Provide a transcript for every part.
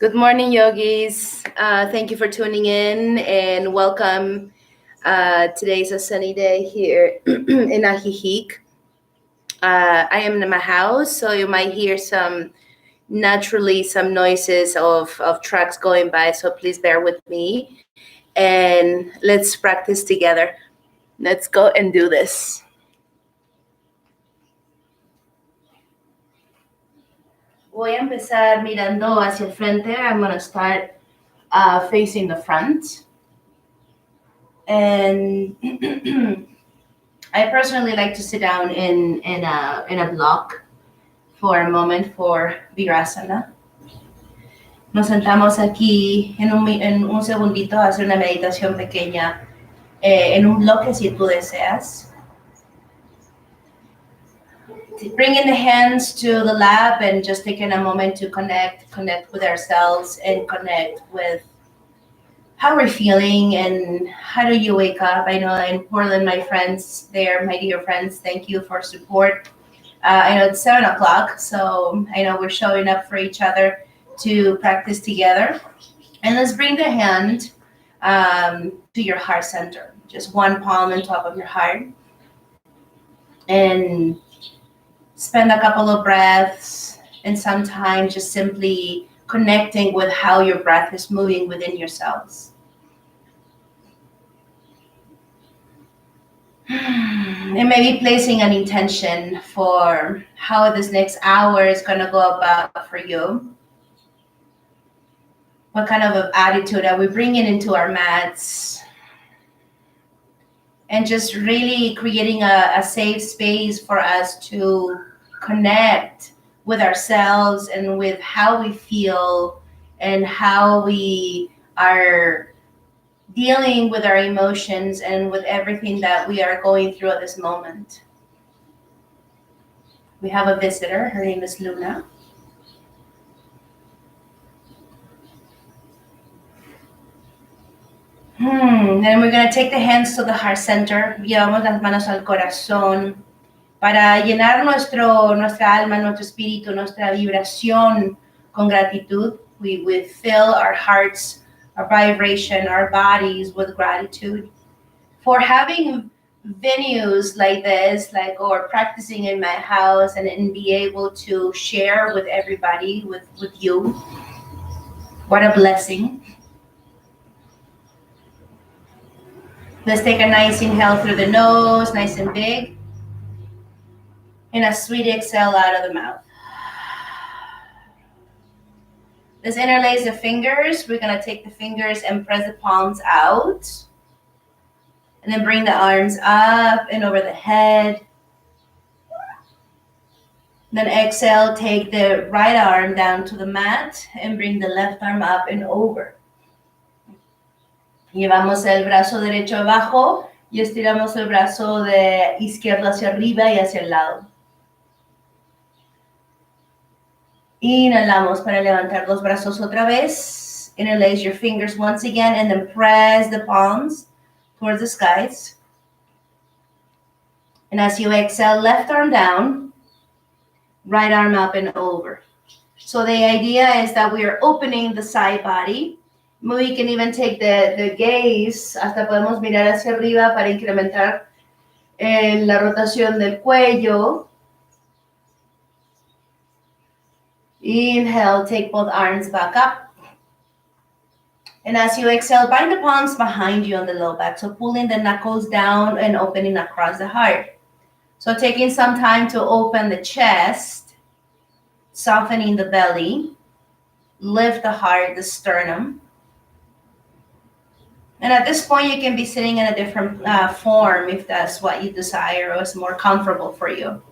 Good morning, yogis. Thank you for tuning in and welcome. Today's a sunny day here in Ajijic. I am in my house, so you might hear some noises of trucks going by, so please bear with me. And let's practice together. Let's go and do this. Voy a empezar mirando hacia el frente. I'm going to start facing the front. And I personally like to sit down in a block for a moment for Virasana. Nos sentamos aquí en un segundito a hacer una meditación pequeña en un bloque si tú deseas. Bringing the hands to the lap and just taking a moment to connect with ourselves and connect with how we're feeling and how do you wake up. I know in Portland, my friends there, my dear friends, thank you for support. I know it's 7 o'clock, so I know we're showing up for each other to practice together. And let's bring the hand to your heart center, just one palm on top of your heart. And spend a couple of breaths and some time just simply connecting with how your breath is moving within yourselves. And maybe placing an intention for how this next hour is going to go about for you. What kind of attitude are we bringing into our mats? And just really creating a safe space for us to connect with ourselves and with how we feel and how we are dealing with our emotions and with everything that we are going through at this moment. We have a visitor. Her name is Luna. Then we're going to take the hands to the heart center. Llevamos las manos al corazón para llenar nuestra alma, nuestro espíritu, nuestra vibración con gratitud. We fill our hearts, our vibration, our bodies with gratitude for having venues like this, or practicing in my house and be able to share with everybody, with you. What a blessing. Let's take a nice inhale through the nose, nice and big. And a sweet exhale out of the mouth. Let's interlace the fingers. We're going to take the fingers and press the palms out. And then bring the arms up and over the head. Then exhale, take the right arm down to the mat and bring the left arm up and over. Llevamos el brazo derecho abajo y estiramos el brazo de izquierdo hacia arriba y hacia el lado. Inhalamos para levantar los brazos otra vez. Interlace your fingers once again and then press the palms towards the skies. And as you exhale, left arm down, right arm up and over. So the idea is that we are opening the side body. We can even take the gaze, hasta podemos mirar hacia arriba para incrementar la rotación del cuello. Inhale, take both arms back up. And as you exhale, bind the palms behind you on the low back. So pulling the knuckles down and opening across the heart. So taking some time to open the chest, softening the belly, lift the heart, the sternum. And at this point, you can be sitting in a different form if that's what you desire or is more comfortable for you.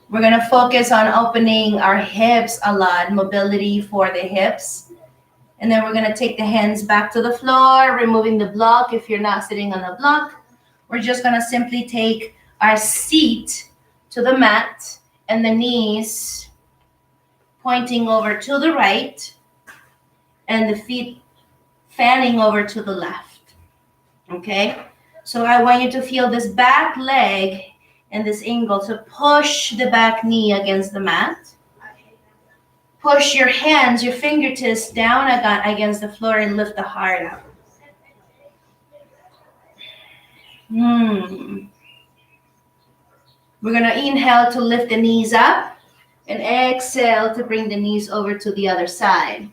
We're going to focus on opening our hips a lot, mobility for the hips. And then we're going to take the hands back to the floor, removing the block. If you're not sitting on the block, we're just going to simply take our seat to the mat and the knees pointing over to the right and the feet fanning over to the left. Okay? So I want you to feel this back leg and this angle. So push the back knee against the mat. Push your hands, your fingertips down against the floor and lift the heart up. We're going to inhale to lift the knees up and exhale to bring the knees over to the other side.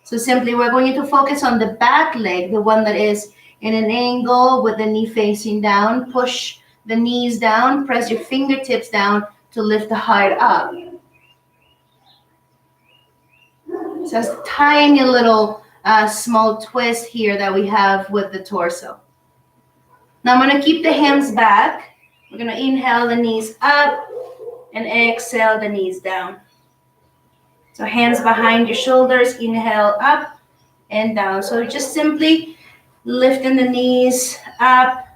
So simply we're going to focus on the back leg, the one that is in an angle with the knee facing down. Push the knees down, press your fingertips down to lift the heart up. So it's a tiny little small twist here that we have with the torso. Now I'm going to keep the hands back. We're going to inhale the knees up and exhale the knees down. So hands behind your shoulders, inhale up and down. So just simply lifting the knees up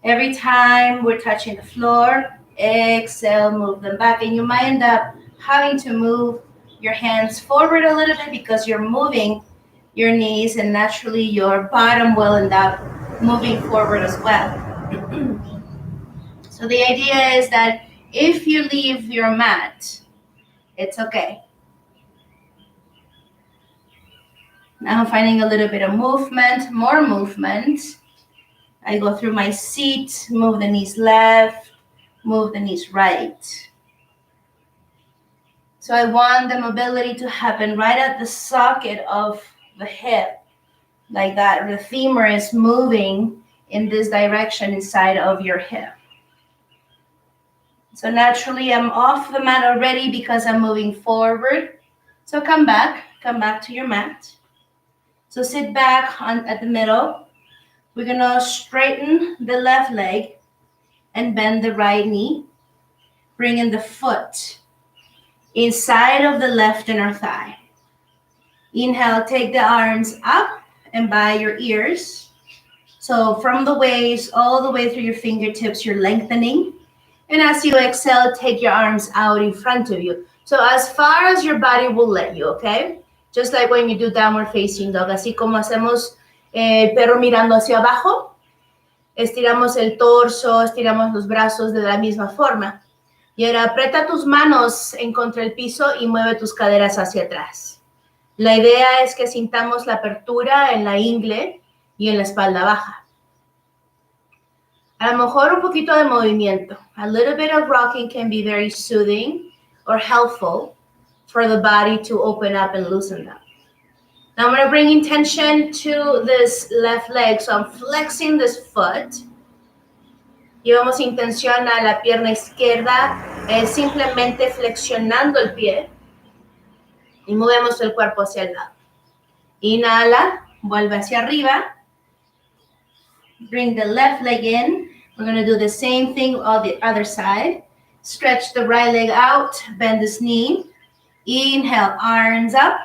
every time we're touching the floor. Exhale, move them back. And you might end up having to move your hands forward a little bit because you're moving your knees, and naturally your bottom will end up moving forward as well. So the idea is that if you leave your mat, it's okay. Now I'm finding a little bit of movement, more movement. I go through my seat, move the knees left, move the knees right. So I want the mobility to happen right at the socket of the hip, like that. The femur is moving in this direction inside of your hip. So naturally I'm off the mat already because I'm moving forward. So come back to your mat. So sit back at the middle. We're gonna straighten the left leg and bend the right knee. Bring in the foot inside of the left inner thigh. Inhale, take the arms up and by your ears. So from the waist all the way through your fingertips, you're lengthening. And as you exhale, take your arms out in front of you. So as far as your body will let you, okay? Just like when you do downward facing dog, así como hacemos el perro mirando hacia abajo, estiramos el torso, estiramos los brazos de la misma forma. Y ahora aprieta tus manos en contra el piso y mueve tus caderas hacia atrás. La idea es que sintamos la apertura en la ingle y en la espalda baja. A lo mejor un poquito de movimiento. A little bit of rocking can be very soothing or helpful for the body to open up and loosen up. Now I'm going to bring intention to this left leg. So I'm flexing this foot. Llevamos intención a la pierna izquierda, simplemente flexionando el pie. Y movemos el cuerpo hacia el lado. Inhala, vuelve hacia arriba. Bring the left leg in. We're going to do the same thing on the other side. Stretch the right leg out, bend this knee. Inhale, arms up.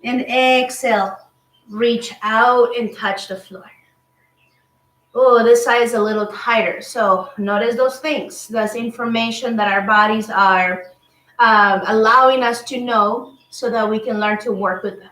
And exhale, reach out and touch the floor. Oh, this side is a little tighter. So notice those things. That's information that our bodies are allowing us to know so that we can learn to work with them.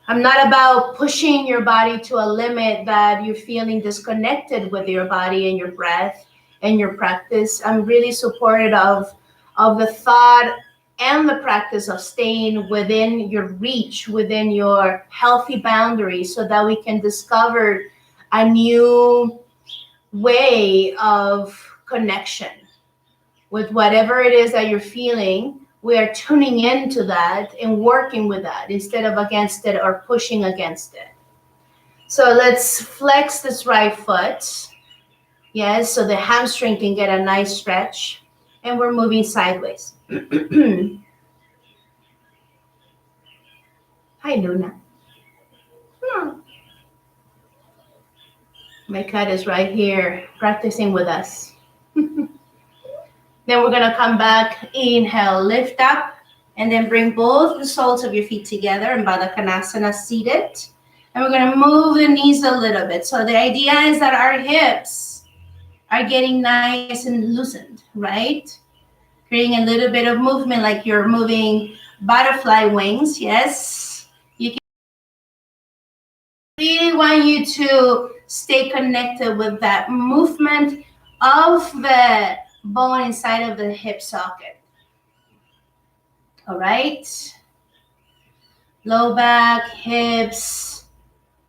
I'm not about pushing your body to a limit that you're feeling disconnected with your body and your breath and your practice. I'm really supportive of the thought and the practice of staying within your reach, within your healthy boundaries, so that we can discover a new way of connection with whatever it is that you're feeling. We are tuning into that and working with that instead of against it or pushing against it. So let's flex this right foot. Yes, so the hamstring can get a nice stretch. And we're moving sideways. Hi, Luna. My cat is right here practicing with us. Then we're going to come back, inhale, lift up, and then bring both the soles of your feet together in Baddha Konasana, seated. And we're going to move the knees a little bit. So the idea is that our hips are getting nice and loosened, right? Creating a little bit of movement like you're moving butterfly wings, yes? You can really want you to stay connected with that movement of the bone inside of the hip socket. All right. Low back, hips.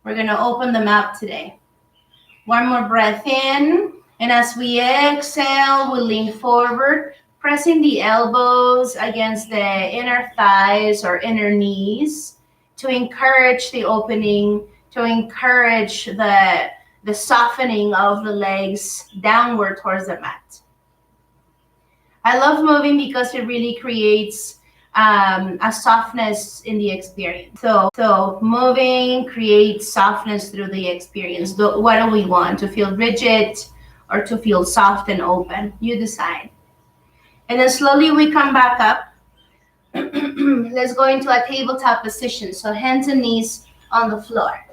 We're going to open them up today. One more breath in. And as we exhale, we lean forward, pressing the elbows against the inner thighs or inner knees to encourage the opening, to encourage the softening of the legs downward towards the mat. I love moving because it really creates a softness in the experience. So moving creates softness through the experience. What do we want? To feel rigid or to feel soft and open? You decide. And then slowly we come back up. Let's go into a tabletop position. So hands and knees on the floor.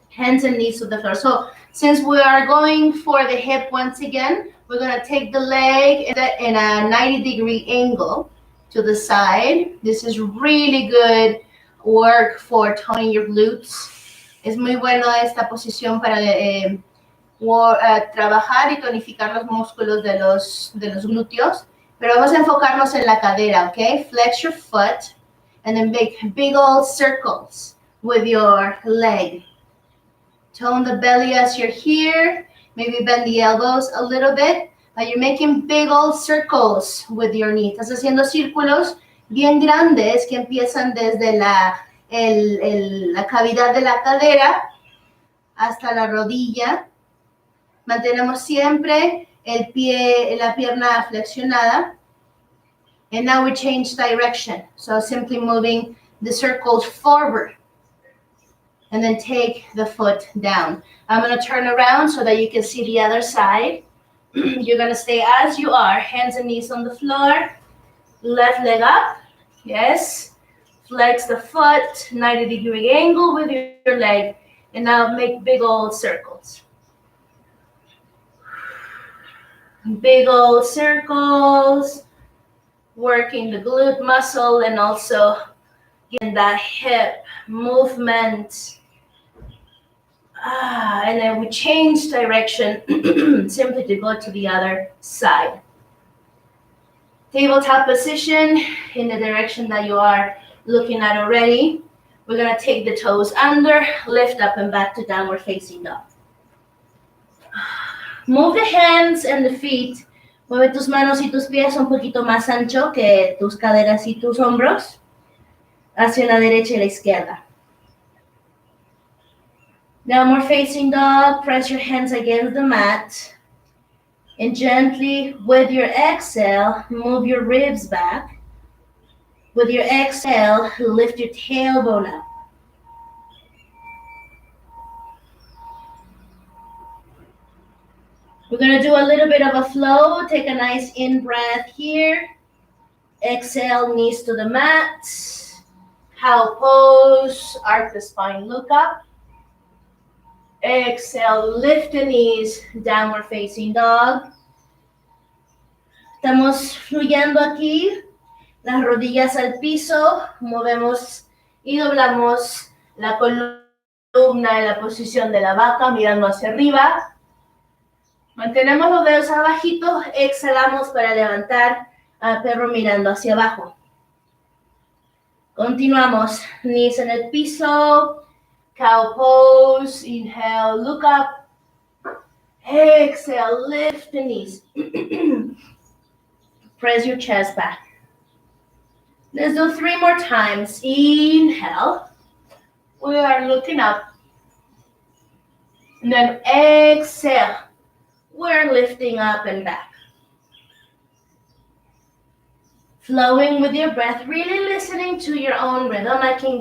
Hands and knees to the floor. So since we are going for the hip once again, we're going to take the leg in a 90-degree angle to the side. This is really good work for toning your glutes. Es muy bueno esta posición para trabajar y tonificar los músculos de los glúteos. Pero vamos a enfocarnos en la cadera, ¿ok? Flex your foot and then make big old circles with your leg. Tone the belly as you're here. Maybe bend the elbows a little bit. But you're making big old circles with your knee. Estás haciendo círculos bien grandes que empiezan desde la cavidad de la cadera hasta la rodilla. Mantenemos siempre el pie, la pierna flexionada. And now we change direction. So simply moving the circles forward. And then take the foot down. I'm going to turn around so that you can see the other side. You're going to stay as you are. Hands and knees on the floor. Left leg up. Yes. Flex the foot. 90-degree angle with your leg. And now make big old circles. Big old circles. Working the glute muscle and also getting that hip movement. And then we change direction simply to go to the other side. Tabletop position in the direction that you are looking at already. We're going to take the toes under, lift up and back to downward facing dog. Move the hands and the feet. Mueve tus manos y tus pies un poquito más ancho que tus caderas y tus hombros hacia la derecha y la izquierda. Downward facing dog, press your hands against the mat. And gently, with your exhale, move your ribs back. With your exhale, lift your tailbone up. We're going to do a little bit of a flow. Take a nice in-breath here. Exhale, knees to the mat. Cow pose, arc the spine, look up. Exhale, lift the knees, downward facing dog. Estamos fluyendo aquí. Las rodillas al piso. Movemos y doblamos la columna en la posición de la vaca, mirando hacia arriba. Mantenemos los dedos abajitos. Exhalamos para levantar al perro mirando hacia abajo. Continuamos. Knees en el piso. Cow pose, inhale, look up. Exhale, lift the knees. Press your chest back. Let's do 3 more times. Inhale. We are looking up. And then exhale. We're lifting up and back. Flowing with your breath, really listening to your own rhythm. I can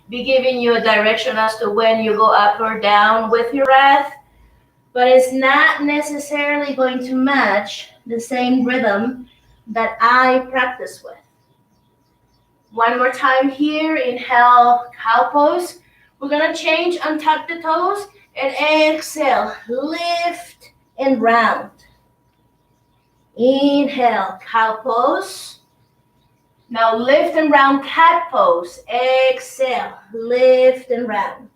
be giving you a direction as to when you go up or down with your breath, but it's not necessarily going to match the same rhythm that I practice with. One more time here. Inhale, cow pose. We're going to change, untuck the toes, and exhale, lift and round. Inhale, cow pose. Now lift and round, cat pose. Exhale, lift and round.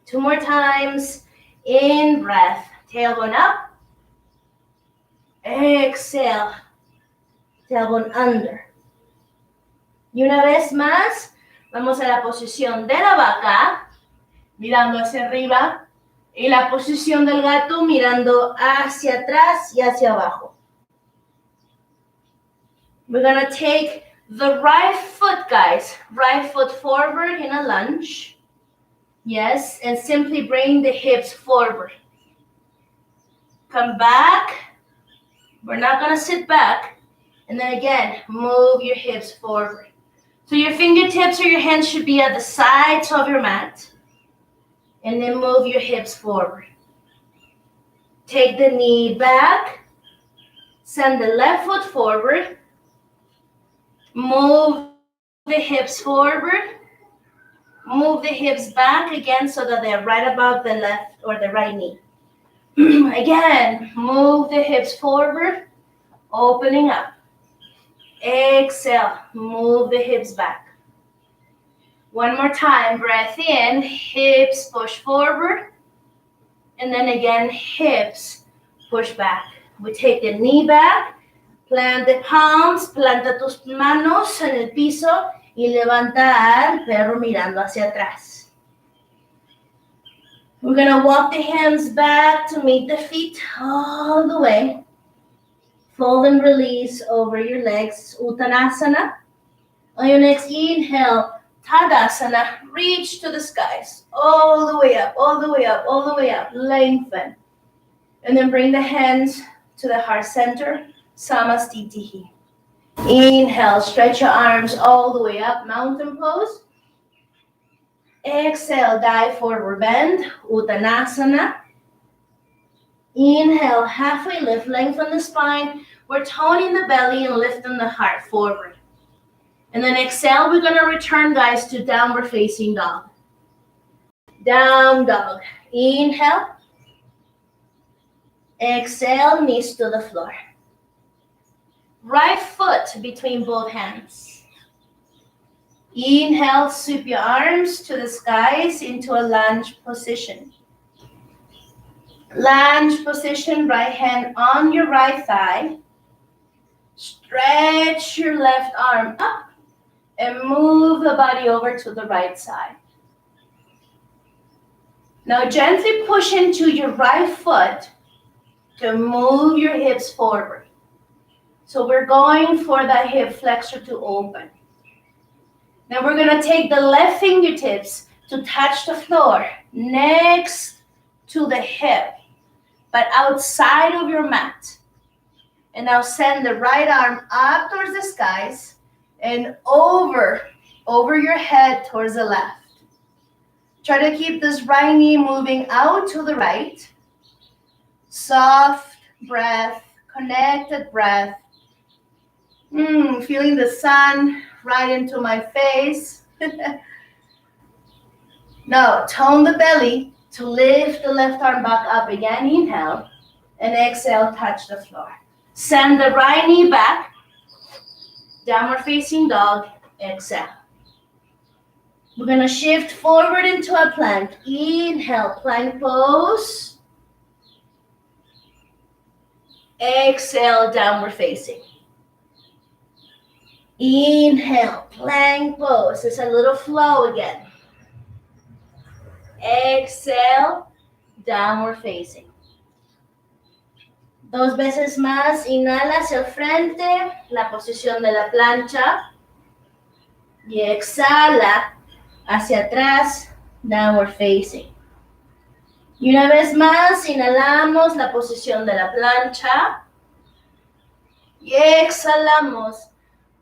2 more times. In breath, tailbone up. Exhale, tailbone under. Y una vez más, vamos a la posición de la vaca, mirando hacia arriba, y la posición del gato mirando hacia atrás y hacia abajo. We're gonna take the right foot, guys. Right foot forward in a lunge. Yes, and simply bring the hips forward. Come back. We're not gonna sit back. And then again, move your hips forward. So your fingertips or your hands should be at the sides of your mat. And then move your hips forward. Take the knee back. Send the left foot forward. Move the hips forward. Move the hips back again so that they're right above the left or the right knee. Again, move the hips forward, opening up. Exhale, move the hips back. One more time, breath in, hips push forward, and then again, hips push back. We take the knee back, plant the palms, planta tus manos en el piso y levanta al perro mirando hacia atrás. We're gonna walk the hands back to meet the feet all the way. Fold and release over your legs, Uttanasana. On your next inhale, Tadasana, reach to the skies, all the way up, all the way up, all the way up, lengthen. And then bring the hands to the heart center, Samastitihi. Inhale, stretch your arms all the way up, mountain pose. Exhale, dive forward bend, Uttanasana. Inhale, halfway lift, lengthen the spine. We're toning the belly and lifting the heart forward. And then exhale, we're gonna return, guys, to downward facing dog. Down dog. Inhale. Exhale, knees to the floor. Right foot between both hands. Inhale, sweep your arms to the skies into a lunge position. Lunge position, right hand on your right thigh. Stretch your left arm up and move the body over to the right side. Now gently push into your right foot to move your hips forward. So we're going for that hip flexor to open. Now we're gonna take the left fingertips to touch the floor next to the hip, but outside of your mat. And now send the right arm up towards the skies and over your head towards the left. Try to keep this right knee moving out to the right. Soft breath, connected breath. Feeling the sun right into my face. Now, tone the belly to lift the left arm back up again. Inhale, and exhale, touch the floor. Send the right knee back. Downward facing dog, exhale. We're gonna shift forward into a plank. Inhale, plank pose. Exhale, downward facing. Inhale, plank pose. It's a little flow again. Exhale, downward facing. Dos veces más, inhala hacia el frente, la posición de la plancha. Y exhala hacia atrás, downward facing. Y una vez más, inhalamos la posición de la plancha. Y exhalamos,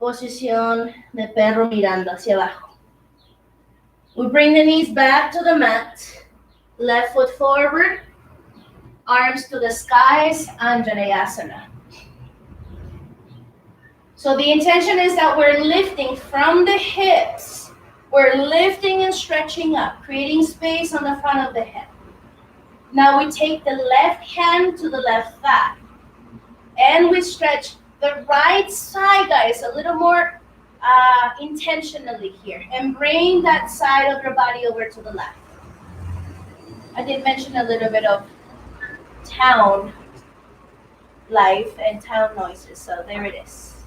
posición de perro mirando hacia abajo. We bring the knees back to the mat. Left foot forward. Arms to the skies, Anjaneyasana. So the intention is that we're lifting from the hips. We're lifting and stretching up, creating space on the front of the hip. Now we take the left hand to the left thigh. And we stretch the right side, guys, a little more intentionally here. And bring that side of your body over to the left. I did mention a little bit of town life and town noises, so there it is.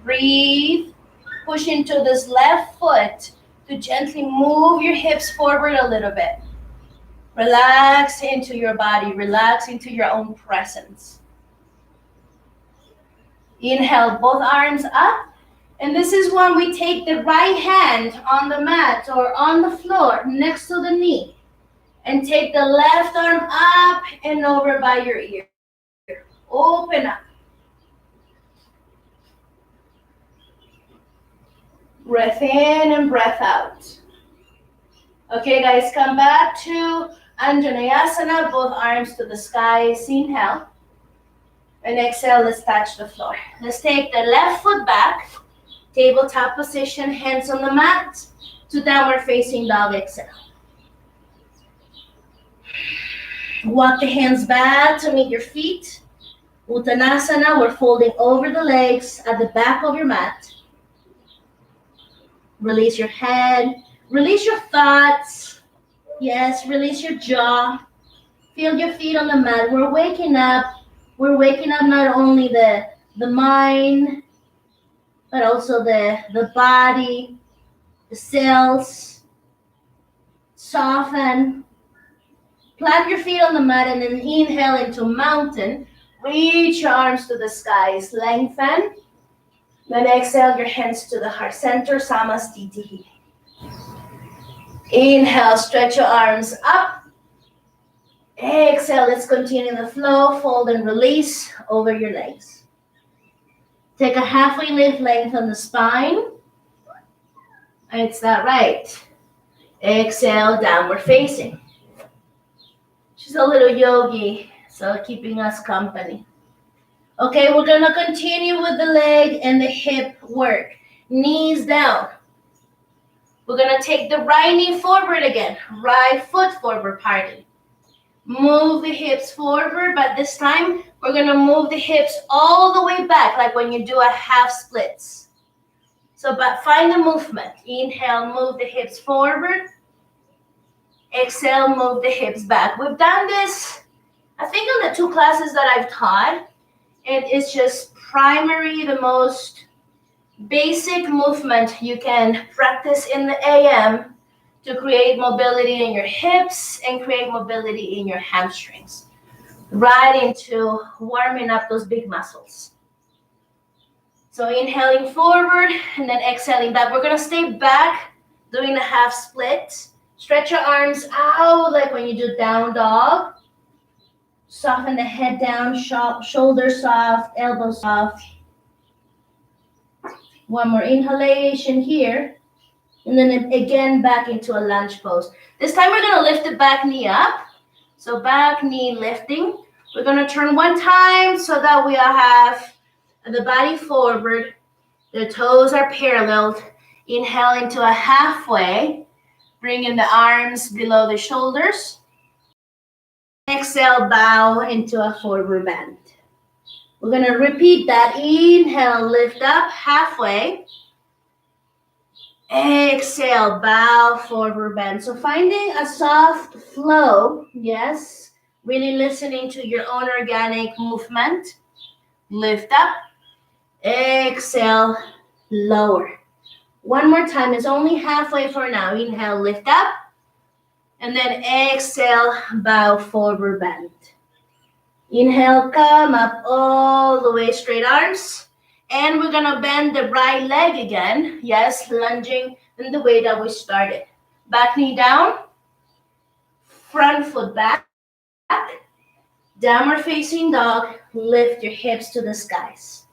Breathe. Push into this left foot to gently move your hips forward a little bit. Relax into your body. Relax into your own presence. Inhale, both arms up. And this is when we take the right hand on the mat or on the floor next to the knee. And take the left arm up and over by your ear. Open up. Breath in and breath out. Okay, guys, come back to Anjaneyasana, both arms to the skies. Inhale. And exhale, let's touch the floor. Let's take the left foot back. Tabletop position, hands on the mat. To downward facing dog, exhale. Walk the hands back to meet your feet. Uttanasana, we're folding over the legs at the back of your mat. Release your head. Release your thoughts. Yes, release your jaw. Feel your feet on the mat. We're waking up. We're waking up not only the mind, but also the body, the cells. Soften. Plant your feet on the mat and then inhale into mountain. Reach your arms to the skies. Lengthen. Then exhale your hands to the heart center. Samastiti. Inhale, stretch your arms up. Exhale, let's continue the flow. Fold and release over your legs. Take a halfway lift, lengthen the spine. It's that right. Exhale, downward facing. She's a little yogi, so keeping us company. Okay, we're gonna continue with the leg and the hip work. Knees down. We're gonna take the right knee forward again. Right foot forward, pardon. Move the hips forward, but this time we're gonna move the hips all the way back, like when you do a half splits. So, but find the movement. Inhale, move the hips forward. Exhale, move the hips back. We've done this, I think, on the 2 classes that I've taught. And it's just primary, the most basic movement you can practice in the AM to create mobility in your hips and create mobility in your hamstrings. Right into warming up those big muscles. So inhaling forward and then exhaling back. We're gonna stay back doing the half split. Stretch your arms out like when you do down dog. Soften the head down, shoulders soft, elbows soft. One more inhalation here. And then again back into a lunge pose. This time we're gonna lift the back knee up. So back knee lifting. We're gonna turn 1 time so that we have the body forward. The toes are paralleled. Inhale into a halfway. Bring in the arms below the shoulders. Exhale, bow into a forward bend. We're going to repeat that. Inhale, lift up halfway. Exhale, bow, forward bend. So finding a soft flow, yes, really listening to your own organic movement. Lift up. Exhale, lower. One more time. It's only halfway for now. Inhale, lift up. And then exhale, bow, forward bend. Inhale, come up all the way, straight arms. And we're gonna bend the right leg again. Yes, lunging in the way that we started. Back knee down, front foot back. Downward facing dog, lift your hips to the skies.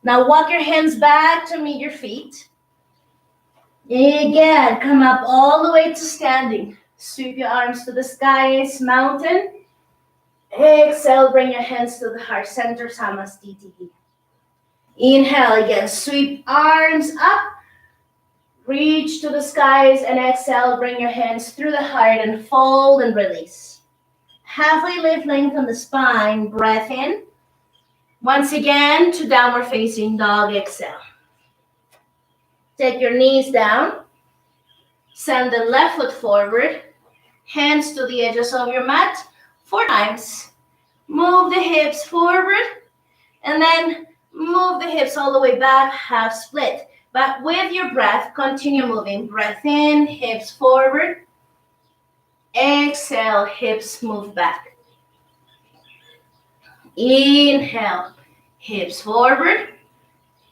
Now walk your hands back to meet your feet. Again, come up all the way to standing. Sweep your arms to the skies, mountain. Exhale, bring your hands to the heart center, Samastiti. Inhale again, sweep arms up. Reach to the skies and exhale, bring your hands through the heart and fold and release. Halfway lift, lengthen the spine, breath in. Once again, to downward facing dog, exhale. Take your knees down. Send the left foot forward. Hands to the edges of your mat 4 times. Move the hips forward. And then move the hips all the way back, half split. But with your breath, continue moving. Breath in, hips forward. Exhale, hips move back. Inhale, hips forward.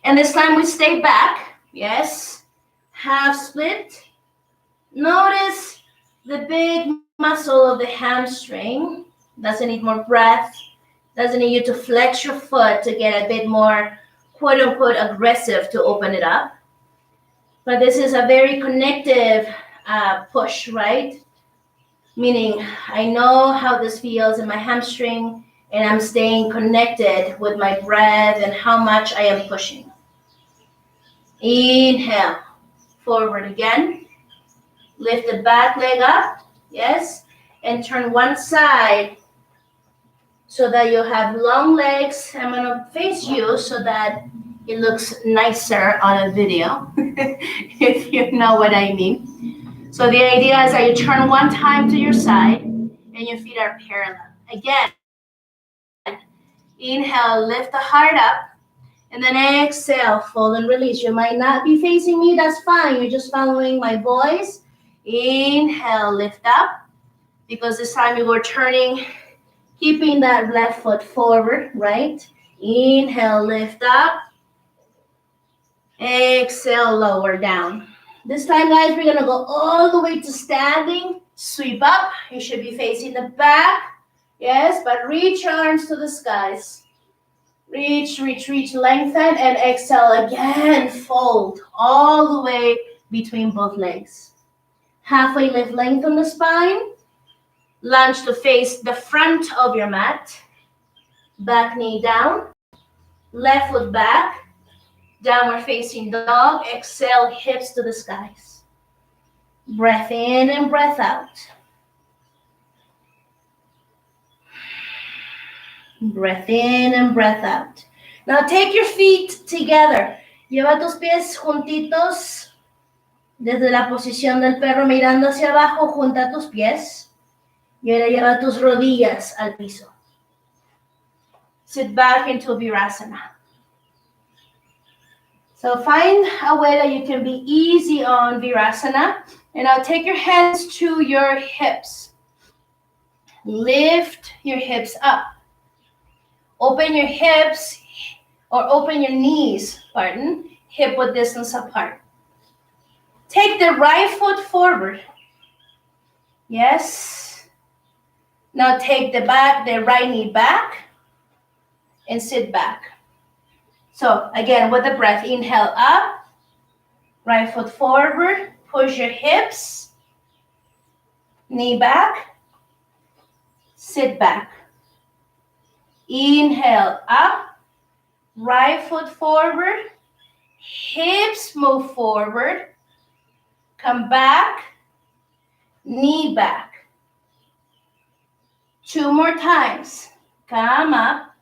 And this time we stay back. Yes. Half split. Notice the big muscle of the hamstring. Doesn't need more breath. Doesn't need you to flex your foot to get a bit more, quote unquote, aggressive to open it up. But this is a very connective push, right? Meaning I know how this feels in my hamstring and I'm staying connected with my breath and how much I am pushing. Inhale, forward again. Lift the back leg up, yes, and turn one side so that you have long legs. I'm gonna face you so that it looks nicer on a video, if you know what I mean. So the idea is that you turn one time to your side and your feet are parallel. Again, inhale, lift the heart up, and then exhale, fold and release. You might not be facing me, that's fine. You're just following my voice. Inhale, lift up, because this time you were turning, keeping that left foot forward, right? Inhale, lift up. Exhale, lower down. This time, guys, we're gonna go all the way to standing. Sweep up. You should be facing the back. Yes, but reach your arms to the skies. Reach, reach, reach, lengthen, and exhale again. Fold all the way between both legs. Halfway lift, lengthen the spine. Lunge to face the front of your mat. Back knee down. Left foot back. Downward facing dog. Exhale, hips to the skies. Breath in and breath out. Breath in and breath out. Now take your feet together. Lleva tus pies juntitos. Desde la posición del perro mirando hacia abajo, junta tus pies. Y ahora lleva tus rodillas al piso. Sit back into Virasana. So find a way that you can be easy on Virasana. And now take your hands to your hips. Lift your hips up. Open your hips, or open your knees, pardon, hip-width distance apart. Take the right foot forward. Yes. Now take the right knee back and sit back. So again, with the breath, inhale up, right foot forward, push your hips, knee back, sit back. Inhale up, right foot forward, hips move forward, come back, knee back. 2 more times. Come up,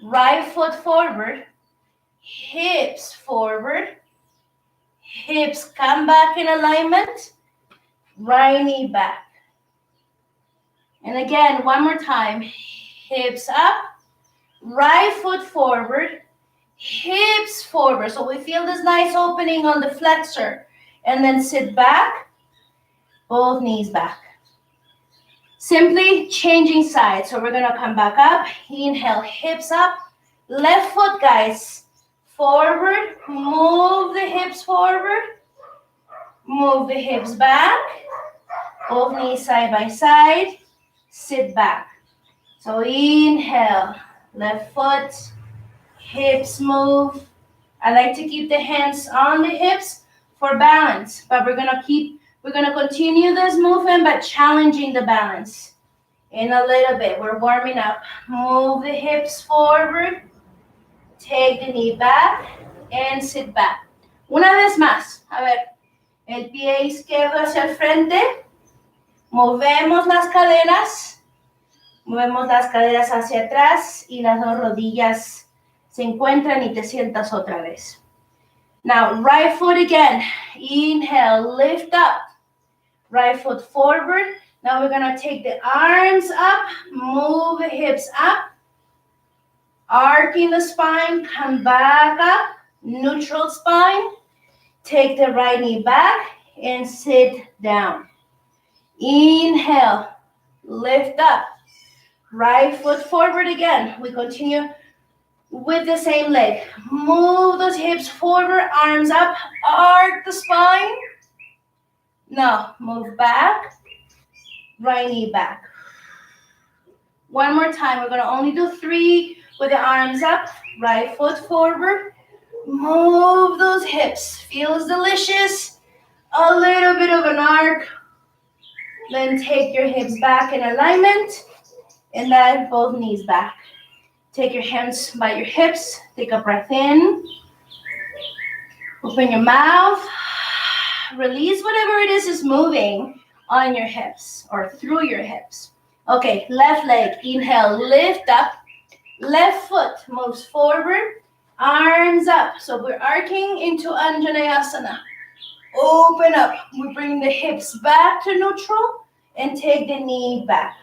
right foot forward, hips forward, hips come back in alignment, right knee back. And again, 1 more time. Hips up, right foot forward, hips forward. So we feel this nice opening on the flexor. And then sit back, both knees back. Simply changing sides. So we're going to come back up. Inhale, hips up. Left foot, guys, forward. Move the hips forward. Move the hips back. Both knees side by side. Sit back. So inhale, left foot, hips move. I like to keep the hands on the hips for balance, but we're gonna continue this movement, but challenging the balance in a little bit. We're warming up. Move the hips forward, take the knee back, and sit back. Una vez más, a ver, el pie izquierdo hacia el frente, movemos las caderas. Movemos las caderas hacia atrás y las dos rodillas se encuentran y te sientas otra vez. Now, right foot again. Inhale, lift up. Right foot forward. Now we're going to take the arms up, move the hips up. Arcing the spine, come back up, neutral spine. Take the right knee back and sit down. Inhale, lift up. Right foot forward again. We continue with the same leg. Move those hips forward, arms up, arc the spine. Now, move back, right knee back. One more time, we're gonna only do 3 with the arms up, right foot forward. Move those hips, feels delicious. A little bit of an arc. Then take your hips back in alignment and then both knees back. Take your hands by your hips, take a breath in. Open your mouth. Release whatever it is moving on your hips or through your hips. Okay, left leg, inhale, lift up. Left foot moves forward, arms up. So we're arcing into Anjaneyasana. Open up. We bring the hips back to neutral and take the knee back.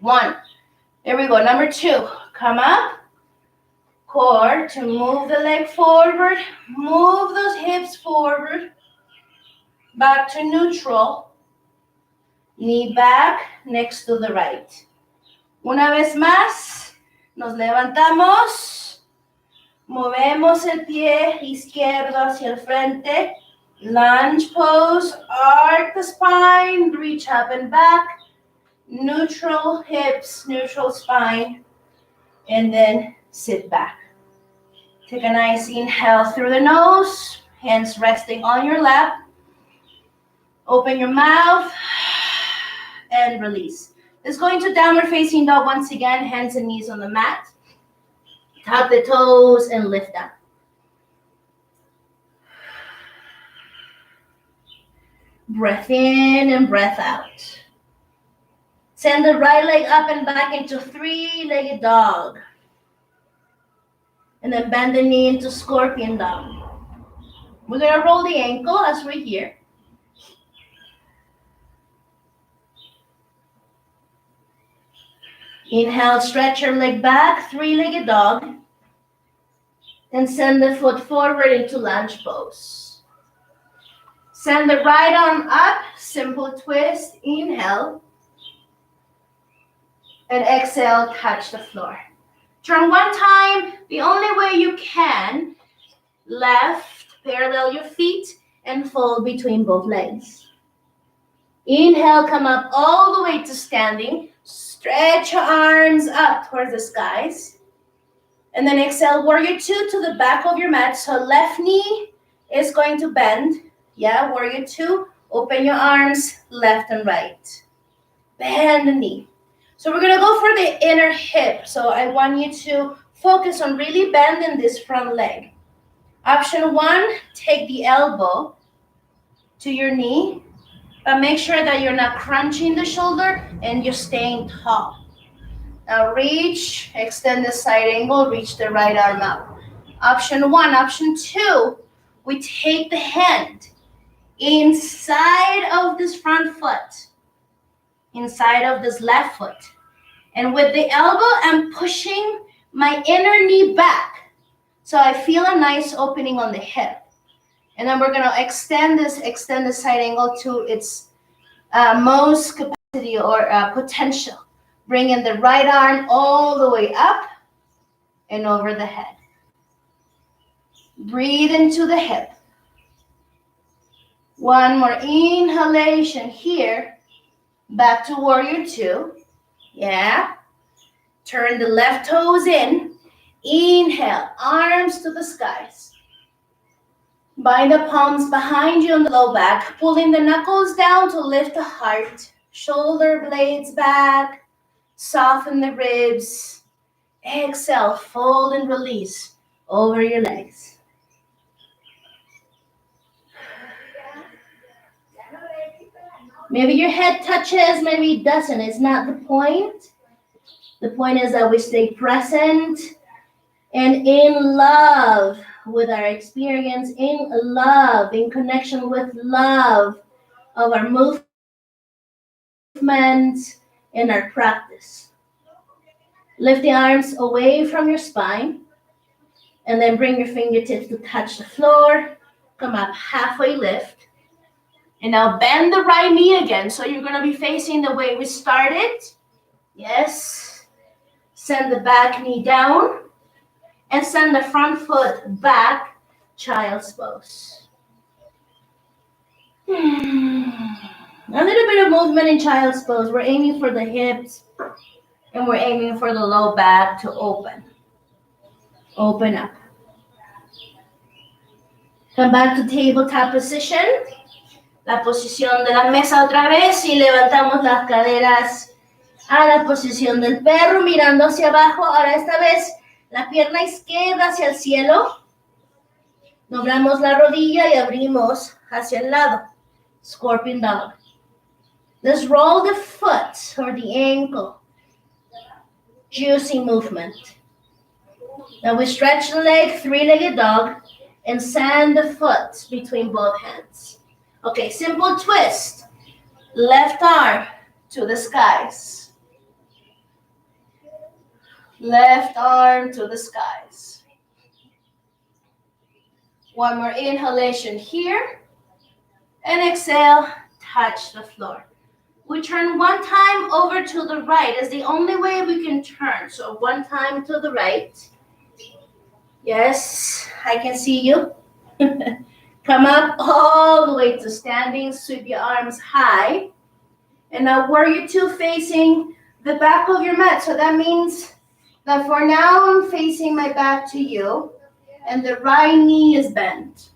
1. There we go. Number 2. Come up. Core to move the leg forward. Move those hips forward. Back to neutral. Knee back next to the right. Una vez más. Nos levantamos. Movemos el pie izquierdo hacia el frente. Lunge pose, arc the spine, reach up and back, neutral hips, neutral spine, and then sit back. Take a nice inhale through the nose, hands resting on your lap. Open your mouth and release. Let's go into downward facing dog once again, hands and knees on the mat. Tuck the toes and lift up. Breath in and breath out. Send the right leg up and back into 3-legged dog. And then bend the knee into scorpion dog. We're going to roll the ankle as we're here. Inhale, stretch your leg back, 3-legged dog. And send the foot forward into lunge pose. Send the right arm up, simple twist, inhale. And exhale, touch the floor. Turn 1 time, the only way you can. Left, parallel your feet, and fold between both legs. Inhale, come up all the way to standing. Stretch your arms up towards the skies. And then exhale, warrior 2 to the back of your mat. So left knee is going to bend. Yeah, warrior 2. Open your arms left and right. Bend the knee. So we're going to go for the inner hip. So I want you to focus on really bending this front leg. Option 1, take the elbow to your knee. But make sure that you're not crunching the shoulder and you're staying tall. Now reach, extend the side angle, reach the right arm up. Option 1. Option 2, we take the hand inside of this front foot, inside of this left foot. And with the elbow, I'm pushing my inner knee back. So I feel a nice opening on the hip. And then we're going to extend the side angle to its most capacity or potential. Bringing the right arm all the way up and over the head. Breathe into the hip. One more inhalation here. Back to warrior 2. Yeah. Turn the left toes in. Inhale, arms to the skies. Bind the palms behind you on the low back, pulling the knuckles down to lift the heart. Shoulder blades back. Soften the ribs. Exhale, fold and release over your legs. Maybe your head touches, maybe it doesn't. It's not the point. The point is that we stay present and in love with our experience, in love, in connection with love of our movement and our practice. Lift the arms away from your spine. And then bring your fingertips to touch the floor. Come up, halfway lift. And now bend the right knee again. So you're going to be facing the way we started. Yes. Send the back knee down. And send the front foot back, child's pose. A little bit of movement in child's pose. We're aiming for the hips. And we're aiming for the low back to open. Open up. Come back to tabletop position. La posición de la mesa otra vez y levantamos las caderas a la posición del perro mirando hacia abajo. Ahora esta vez la pierna izquierda hacia el cielo. Doblamos la rodilla y abrimos hacia el lado. Scorpion dog. Let's roll the foot or the ankle. Juicy movement. Now we stretch the leg, three-legged dog, and send the foot between both hands. Okay, simple twist. Left arm to the skies. Left arm to the skies. One more inhalation here. And exhale, touch the floor. We turn one time over to the right. It's the only way we can turn. So one time to the right. Yes, I can see you. Come up all the way to standing. Sweep your arms high. And now warrior two facing the back of your mat. So that means that for now I'm facing my back to you. And the right knee is bent.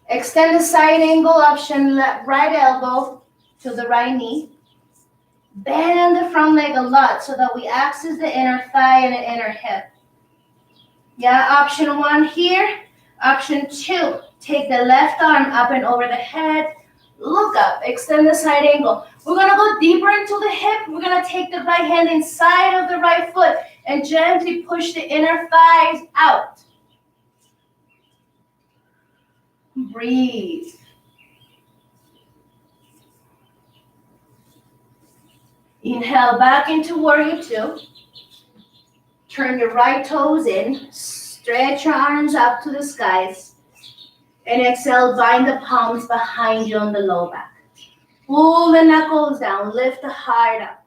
Extend the side angle option, right elbow to the right knee. Bend the front leg a lot so that we access the inner thigh and the inner hip. Yeah, option one here. Option two, take the left arm up and over the head. Look up, extend the side angle. We're gonna go deeper into the hip. We're gonna take the right hand inside of the right foot and gently push the inner thighs out. Breathe. Inhale back into warrior two. Turn your right toes in. Stretch your arms up to the skies. And exhale, bind the palms behind you on the low back. Pull the knuckles down. Lift the heart up.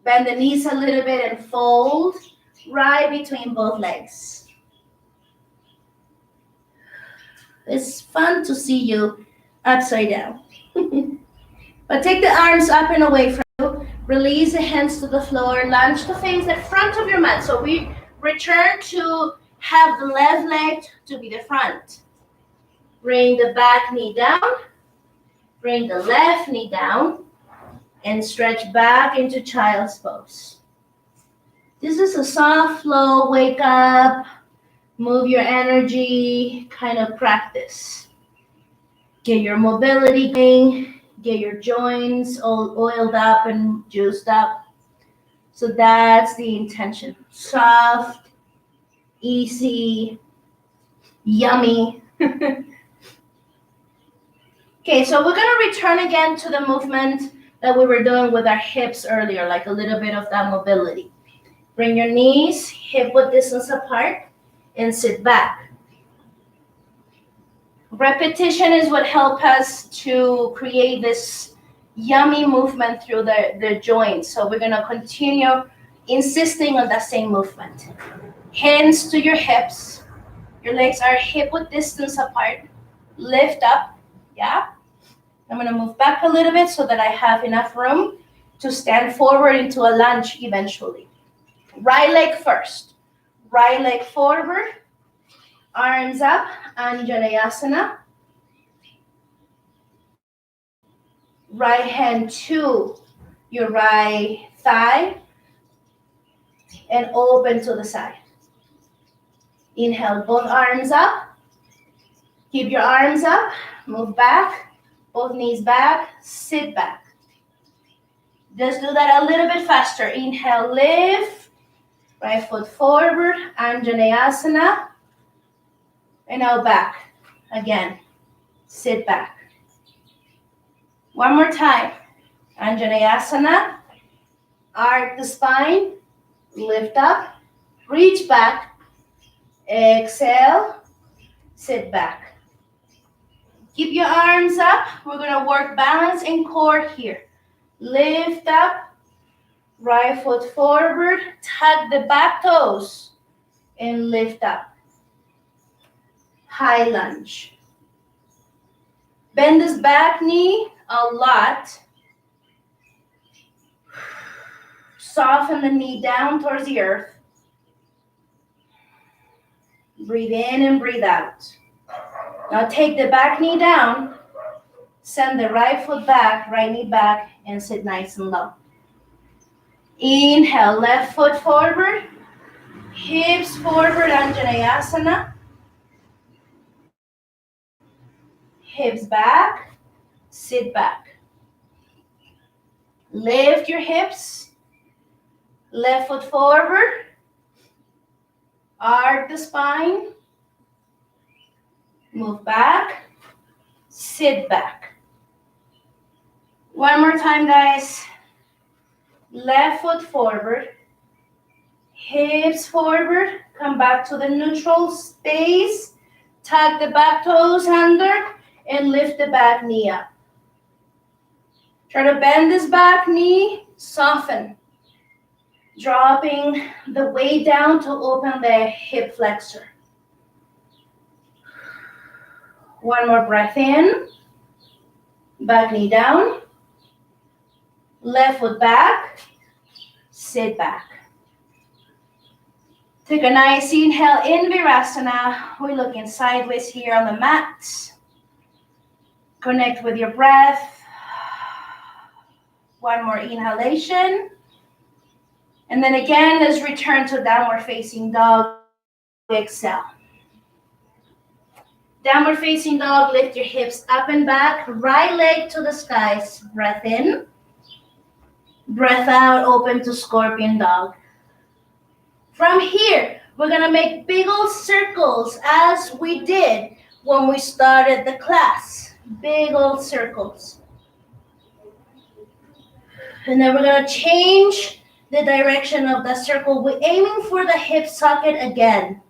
Bend the knees a little bit and fold right between both legs. It's fun to see you upside down. But take the arms up and away from you. Release the hands to the floor. Lunge to face the front of your mat. So we return to have the left leg to be the front. Bring the back knee down. Bring the left knee down. And stretch back into child's pose. This is a soft, flow, wake up, move your energy kind of practice. Get your mobility going, get your joints all oiled up and juiced up. So that's the intention. Soft, easy, yummy. Okay, so we're gonna return again to the movement that we were doing with our hips earlier, like a little bit of that mobility. Bring your knees hip-width distance apart. And sit back. Repetition is what helps us to create this yummy movement through the joints. So we're gonna continue insisting on that same movement. Hands to your hips. Your legs are hip-width distance apart. Lift up, yeah? I'm gonna move back a little bit so that I have enough room to stand forward into a lunge eventually. Right leg first. Right leg forward, arms up, Anjaneyasana. Right hand to your right thigh and open to the side. Inhale, both arms up. Keep your arms up, move back, both knees back, sit back. Just do that a little bit faster. Inhale, lift. Right foot forward, Anjaneyasana. And now back. Again, sit back. One more time. Anjaneyasana. Arc the spine. Lift up. Reach back. Exhale. Sit back. Keep your arms up. We're going to work balance and core here. Lift up. Right foot forward. Tug the back toes. And lift up. High lunge. Bend this back knee a lot. Soften the knee down towards the earth. Breathe in and breathe out. Now take the back knee down. Send the right foot back, right knee back, and sit nice and low. Inhale, left foot forward. Hips forward, Anjaneyasana. Hips back, sit back. Lift your hips. Left foot forward. Arc the spine. Move back. Sit back. One more time, guys. Left foot forward. Hips forward. Come back to the neutral space. Tuck the back toes under and lift the back knee up. Try to bend this back knee. Soften. Dropping the weight down to open the hip flexor. One more breath in. Back knee down. Left foot back. Sit back. Take a nice inhale in Virasana. We're looking sideways here on the mat. Connect with your breath. One more inhalation. And then again, let's return to downward facing dog. Exhale. Downward facing dog, lift your hips up and back. Right leg to the skies. Breath in. Breath out, open to scorpion dog. From here, we're going to make big old circles as we did when we started the class. Big old circles. And then we're going to change the direction of the circle. We're aiming for the hip socket again.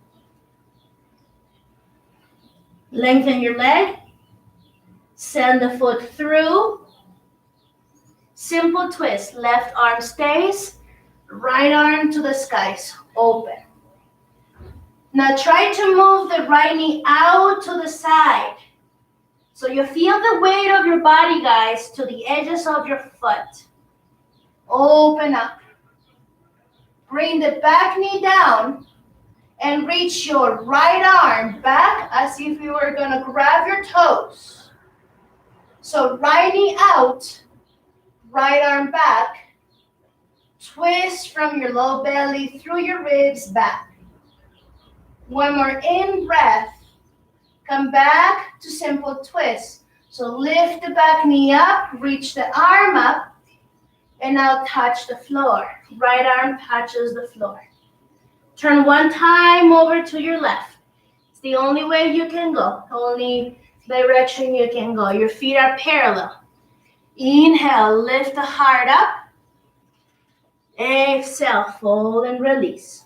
Lengthen your leg. Send the foot through. Simple twist. Left arm stays. Right arm to the skies. Open. Now try to move the right knee out to the side. So you feel the weight of your body, guys, to the edges of your foot. Open up. Bring the back knee down and reach your right arm back as if you were going to grab your toes. So right knee out, right arm back. Twist from your low belly through your ribs back. One more in breath. Come back to simple twist. So lift the back knee up, reach the arm up, and now touch the floor. Right arm touches the floor. Turn one time over to your left. It's the only way you can go, only direction you can go. Your feet are parallel. Inhale, lift the heart up. Exhale, fold and release.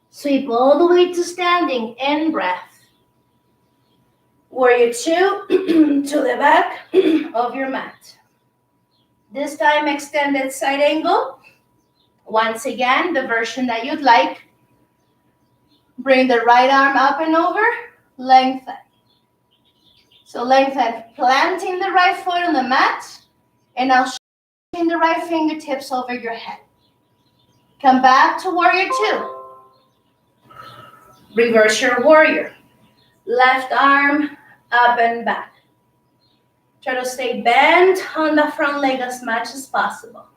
Sweep all the way to standing, in breath. Warrior two to the back of your mat. This time, extended side angle. Once again, the version that you'd like. Bring the right arm up and over, lengthen. So lengthen, planting the right foot on the mat, and now shifting the right fingertips over your head. Come back to warrior two. Reverse your warrior. Left arm up and back. Try to stay bent on the front leg as much as possible.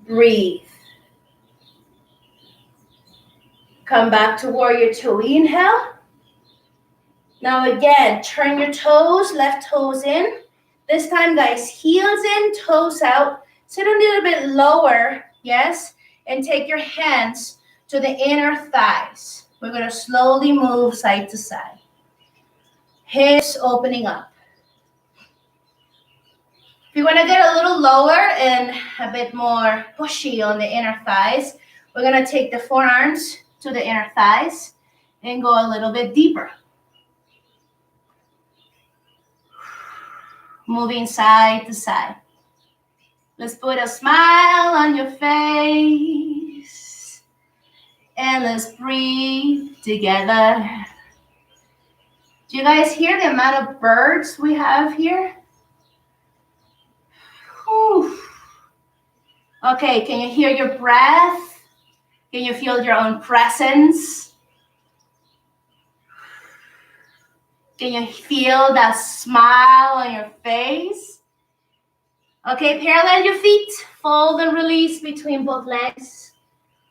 Breathe. Come back to warrior two. Inhale. Now again, turn your toes, left toes in. This time, guys, heels in, toes out. Sit a little bit lower, yes? And take your hands to the inner thighs. We're going to slowly move side to side. Hips opening up. you want to get a little lower and a bit more pushy on the inner thighs, we're going to take the forearms to the inner thighs and go a little bit deeper. Moving side to side. Let's put a smile on your face. And let's breathe together. Do you guys hear the amount of birds we have here? Whew. Okay, can you hear your breath? Can you feel your own presence? Can you feel that smile on your face? Okay, parallel your feet. Fold and release between both legs.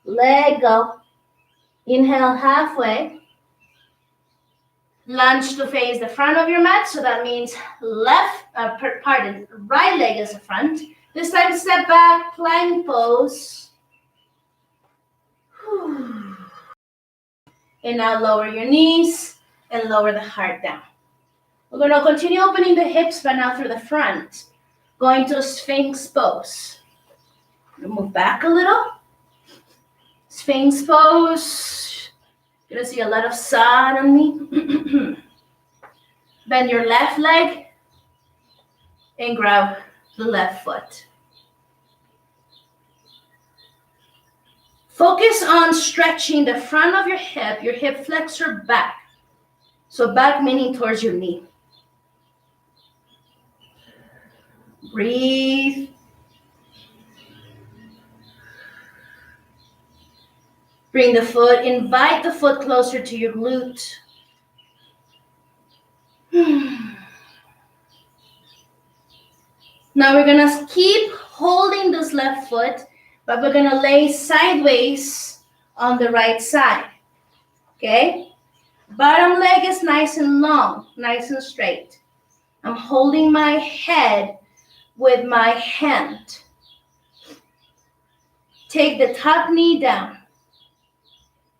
Let go. Inhale halfway. Lunge to face the front of your mat. So that means right leg is the front. This time step back, plank pose. And now lower your knees and lower the heart down. We're going to continue opening the hips, but now through the front. Going to Sphinx pose. Move back a little. Sphinx pose. You're going to see a lot of sun on me. Bend your left leg and grab the left foot. Focus on stretching the front of your hip flexor back. So back meaning towards your knee. Breathe. Bring the foot, invite the foot closer to your glute. Now we're gonna keep holding this left foot, but we're gonna lay sideways on the right side, okay? Bottom leg is nice and long, nice and straight. I'm holding my head with my hand. Take the top knee down.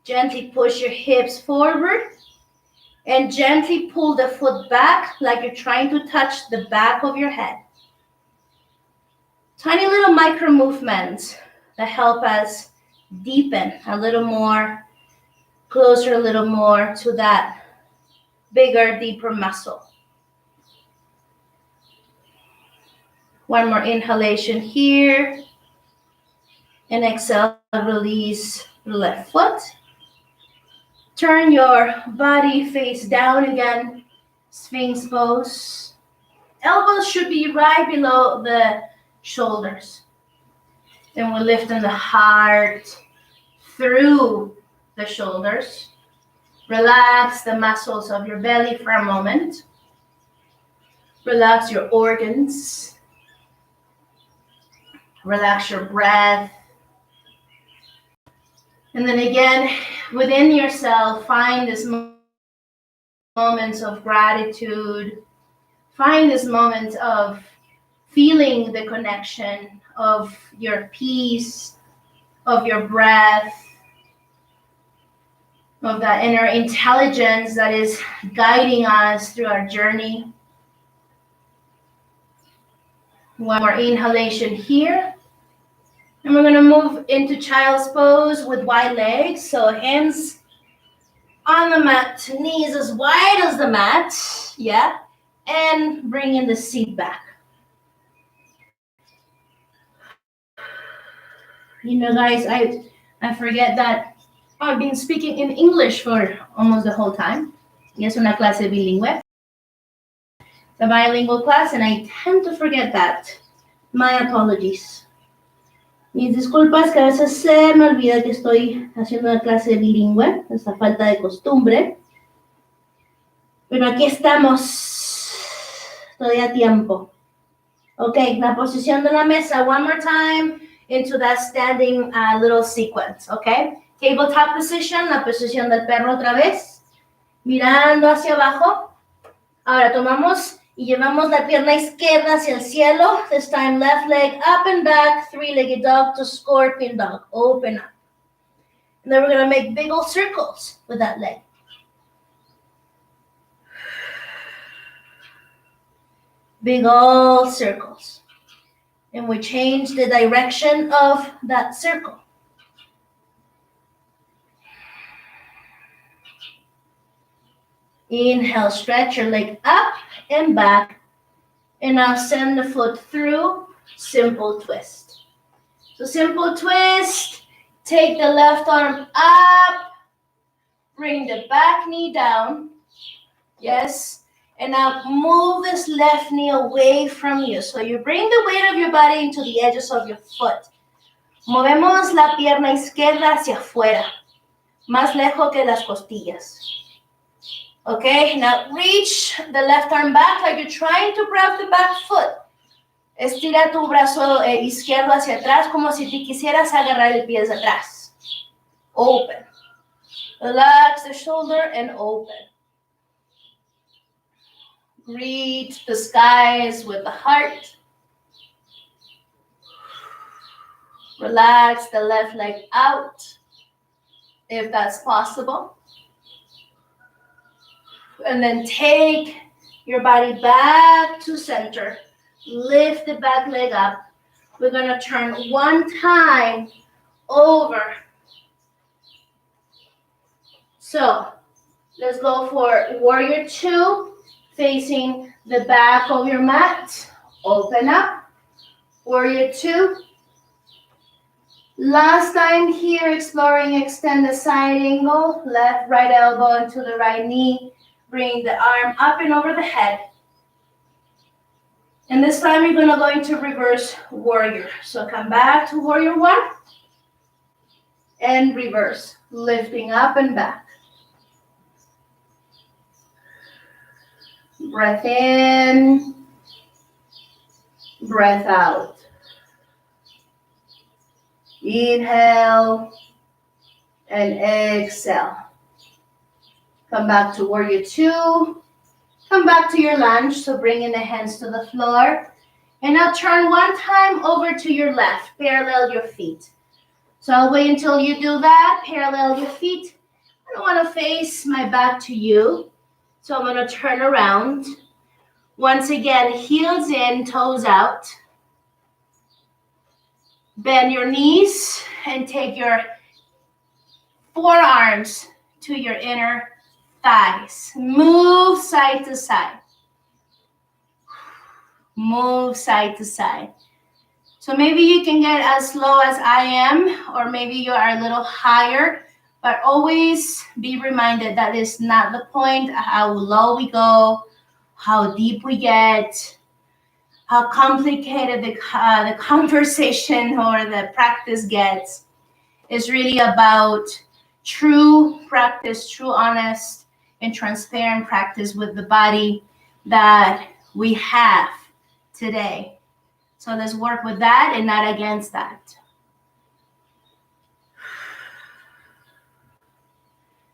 Gently push your hips forward and gently pull the foot back like you're trying to touch the back of your head. Tiny little micro movements that help us deepen a little more, closer a little more to that bigger, deeper muscle. One more inhalation here. And exhale, release the left foot. Turn your body face down again. Sphinx pose. Elbows should be right below the shoulders. Then we're lifting the heart through the shoulders. Relax the muscles of your belly for a moment. Relax your organs. Relax your breath. And then again, within yourself, find this moments of gratitude. Find this moment of feeling the connection of your peace, of your breath, of that inner intelligence that is guiding us through our journey. One more inhalation here. And we're going to move into child's pose with wide legs. So hands on the mat, knees as wide as the mat. Yeah. And bringing the seat back. You know, guys, I forget that I've been speaking in English for almost the whole time. Y es una clase bilingüe. It's a bilingual class, and I tend to forget that. My apologies. Mis disculpas, que a veces se me olvida que estoy haciendo una clase bilingüe, esa falta de costumbre. Pero aquí estamos, todavía a tiempo. Okay, la posición de la mesa, one more time, into that standing little sequence, okay? Tabletop position, la posición del perro otra vez, mirando hacia abajo. Ahora tomamos y llevamos la pierna izquierda hacia el cielo. This time left leg up and back, three-legged dog to scorpion dog. Open up. And then we're going to make big old circles with that leg. Big old circles. And we change the direction of that circle. Inhale, stretch your leg up and back. And now send the foot through, simple twist. So simple twist, take the left arm up, bring the back knee down. Yes. And now move this left knee away from you. So you bring the weight of your body into the edges of your foot. Movemos la pierna izquierda hacia afuera, más lejos que las costillas. Okay, now reach the left arm back like you're trying to grab the back foot. Estira tu brazo izquierdo hacia atrás como si te quisieras agarrar el pie hacia atrás. Open. Relax the shoulder and open. Reach the skies with the heart. Relax the left leg out, if that's possible. And then take your body back to center. Lift the back leg up. We're going to turn one time over. So let's go for warrior two, facing the back of your mat. Open up. Warrior two. Last time here, exploring extend the side angle. Left, right elbow into the right knee. Bring the arm up and over the head. And this time you're going to go into reverse warrior. So come back to warrior one. And reverse. Lifting up and back. Breath in. Breath out. Inhale and exhale. Come back to warrior two. Come back to your lunge, so bringing the hands to the floor. And now turn one time over to your left. Parallel your feet. So I'll wait until you do that. Parallel your feet. I don't want to face my back to you. So I'm going to turn around. Once again, heels in, toes out. Bend your knees and take your forearms to your inner thighs. Move side to side. Move side to side. So maybe you can get as low as I am, or maybe you are a little higher, but always be reminded that is not the point. How low we go, how deep we get, how complicated the conversation or the practice gets. Is really about true practice, true, honest, and transparent practice with the body that we have today. So let's work with that and not against that.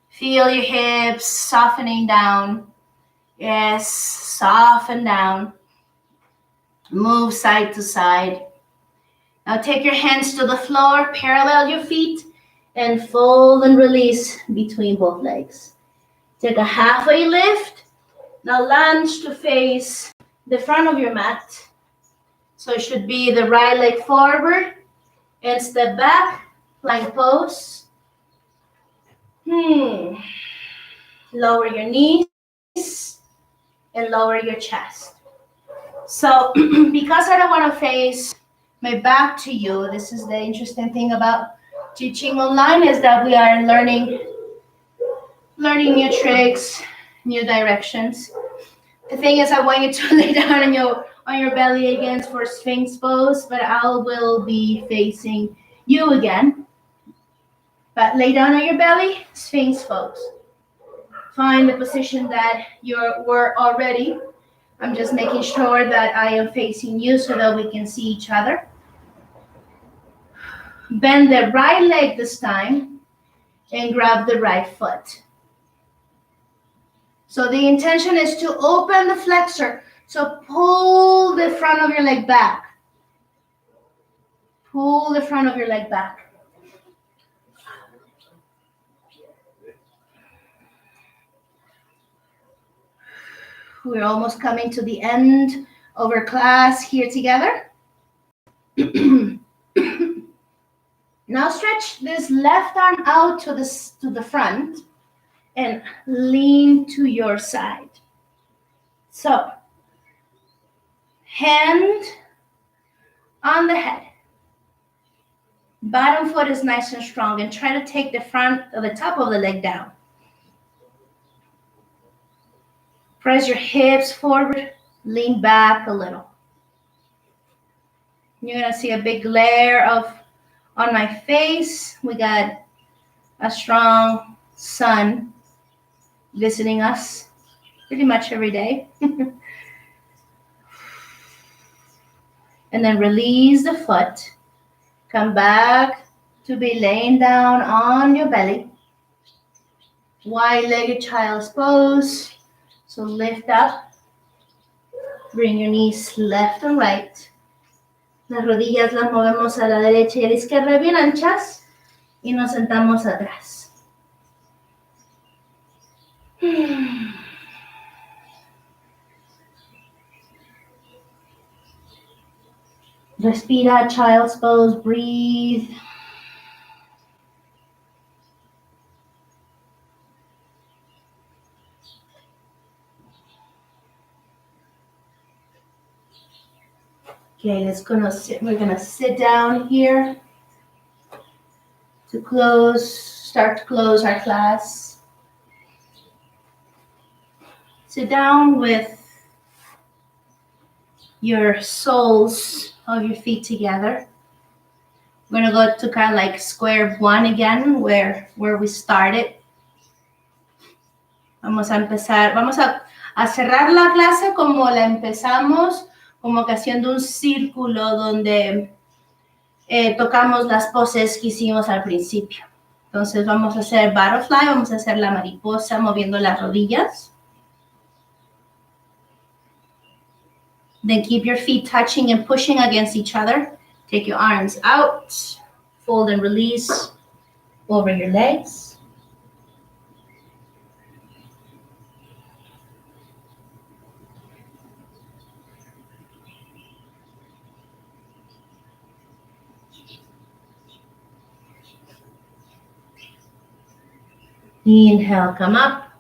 Feel your hips softening down. Yes, soften down. Move side to side. Now take your hands to the floor, parallel your feet, and fold and release between both legs. Take a halfway lift. Now lunge to face the front of your mat. So it should be the right leg forward and step back, plank pose. Lower your knees and lower your chest. So because I don't want to face my back to you, this is the interesting thing about teaching online, is that we are learning new tricks, new directions. The thing is, I want you to lay down on your belly again for Sphinx pose, but I will be facing you again. But lay down on your belly, Sphinx pose. Find the position that you were already. I'm just making sure that I am facing you so that we can see each other. Bend the right leg this time and grab the right foot. So the intention is to open the flexor. So pull the front of your leg back. Pull the front of your leg back. We're almost coming to the end of our class here together. Now stretch this left arm out to the front and lean to your side. So, hand on the head. Bottom foot is nice and strong, and try to take the top of the leg down. Press your hips forward, lean back a little. You're gonna see a big glare on my face. We got a strong sun visiting us pretty much every day. And then release the foot. Come back to be laying down on your belly. Wide-legged child's pose. So lift up. Bring your knees left and right. Las rodillas las movemos a la derecha y a la izquierda bien anchas. Y nos sentamos atrás. Respira, child's pose, breathe. Okay, we're gonna sit down here to start to close our class. Sit down with your soles of your feet together. We're gonna go to kind of like square one again, where we started. Vamos a cerrar la clase como la empezamos, como que haciendo un círculo donde tocamos las poses que hicimos al principio. Entonces vamos a hacer butterfly, vamos a hacer la mariposa moviendo las rodillas. Then keep your feet touching and pushing against each other. Take your arms out, fold and release over your legs. Inhale, come up,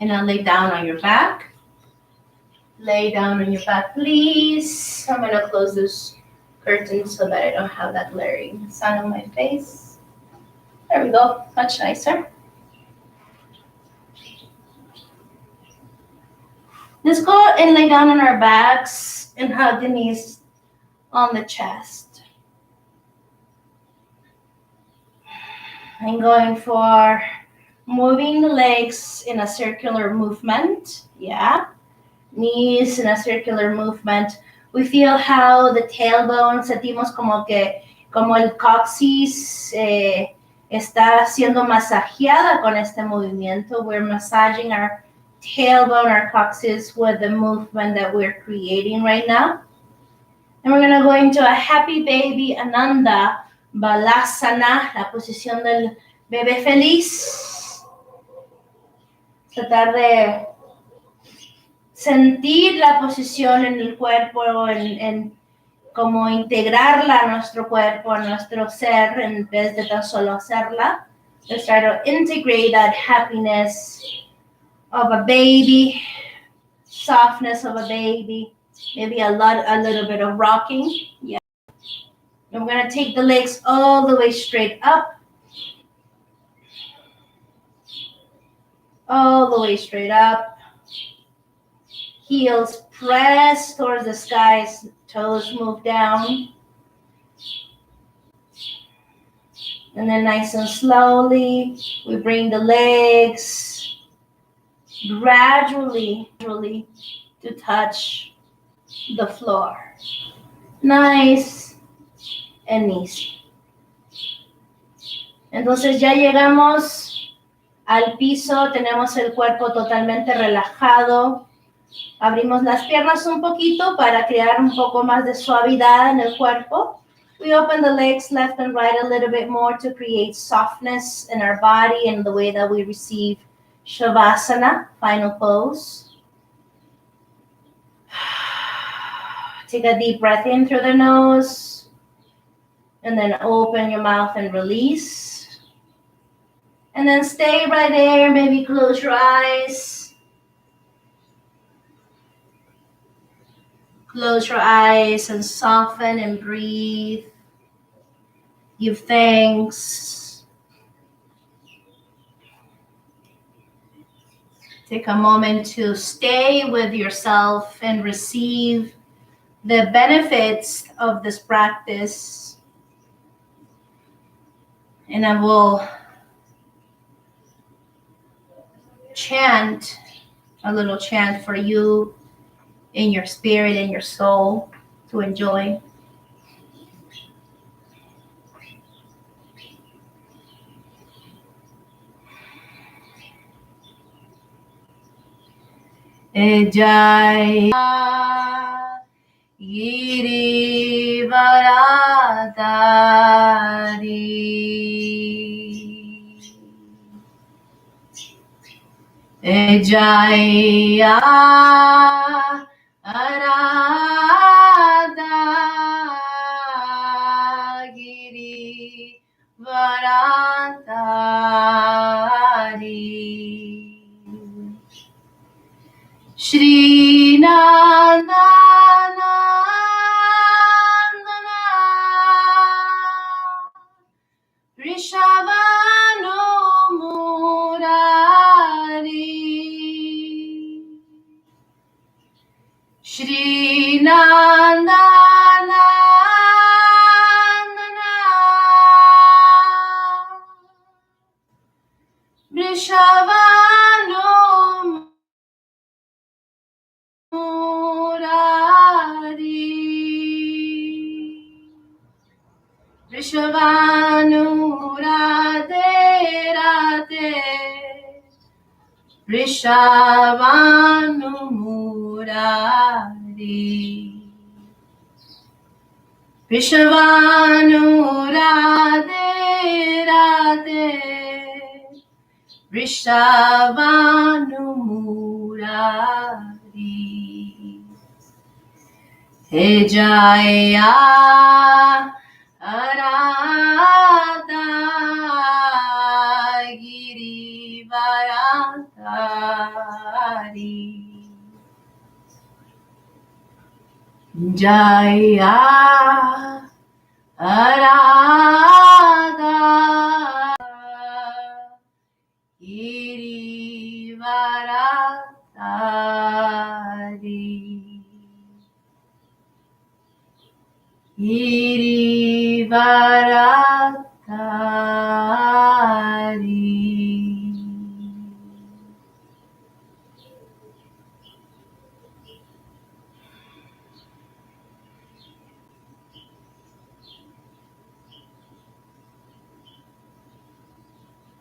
and now lay down on your back. Lay down on your back, please. I'm gonna close this curtain so that I don't have that glaring sun on my face. There we go, much nicer. Let's go and lay down on our backs and hug the knees on the chest. I'm going for moving the legs in a circular movement. Yeah. Knees in a circular movement. We feel how the tailbone, sentimos como el coccyx está siendo masajeada con este movimiento. We're massaging our tailbone, our coccyx with the movement that we're creating right now. And we're going to go into a happy baby Ananda Balasana, la posición del bebé feliz. Tratar de sentir la posición en el cuerpo, en como integrarla a nuestro cuerpo, a nuestro ser, en vez de tan solo hacerla. Let's try to integrate that happiness of a baby, softness of a baby, maybe a little bit of rocking. Yeah. And we're going to take the legs all the way straight up. All the way straight up. Heels press towards the skies, toes move down. And then nice and slowly, we bring the legs gradually to touch the floor. Nice and easy. Entonces ya llegamos al piso, tenemos el cuerpo totalmente relajado. Abrimos las piernas un poquito para crear un poco más de suavidad en el cuerpo. We open the legs left and right a little bit more to create softness in our body and the way that we receive Shavasana, final pose. Take a deep breath in through the nose. And then open your mouth and release. And then stay right there. Maybe close your eyes. Close your eyes and soften and breathe. Give thanks. Take a moment to stay with yourself and receive the benefits of this practice. And I will chant a little chant for you in your spirit and your soul to enjoy. Jaya Giri Varadari Jaya Arada Giri Varadari Shri Nandana Rishabhanu Murari Shri Nandana Rishabhanu Murari Rishabhanu Radhe Radhe Rishabhanu Murari Rishabhanu Radhe Radhe Rishabhanu Murari He Jaya Arada Giri Varadari Jaya Arada Giri Varadari Giri Varadari.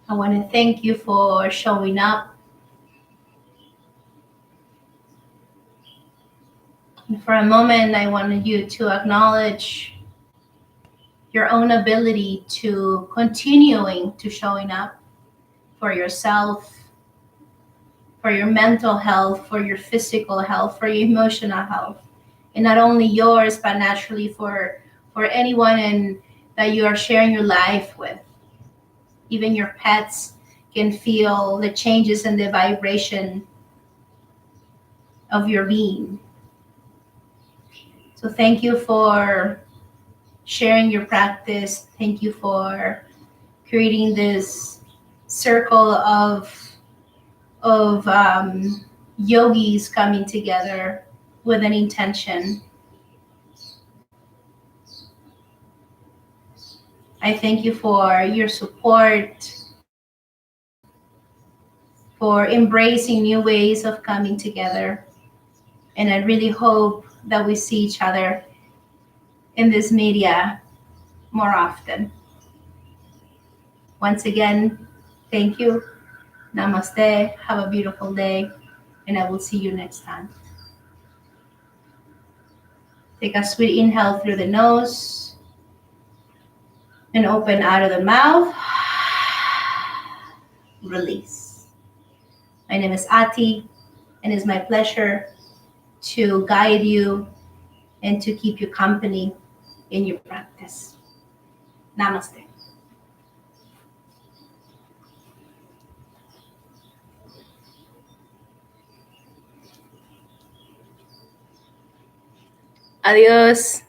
I want to thank you for showing up. And for a moment, I wanted you to acknowledge your own ability to continuing to showing up for yourself, for your mental health, for your physical health, for your emotional health. And not only yours, but naturally for anyone that you are sharing your life with. Even your pets can feel the changes in the vibration of your being. So thank you for sharing your practice. Thank you for creating this circle of yogis coming together with an intention. I thank you for your support, for embracing new ways of coming together. And I really hope that we see each other in this media more often. Once again, thank you. Namaste. Have a beautiful day. And I will see you next time. Take a sweet inhale through the nose and open out of the mouth. Release. My name is Ati, and it's my pleasure to guide you and to keep you company in your practice. Namaste. Adios.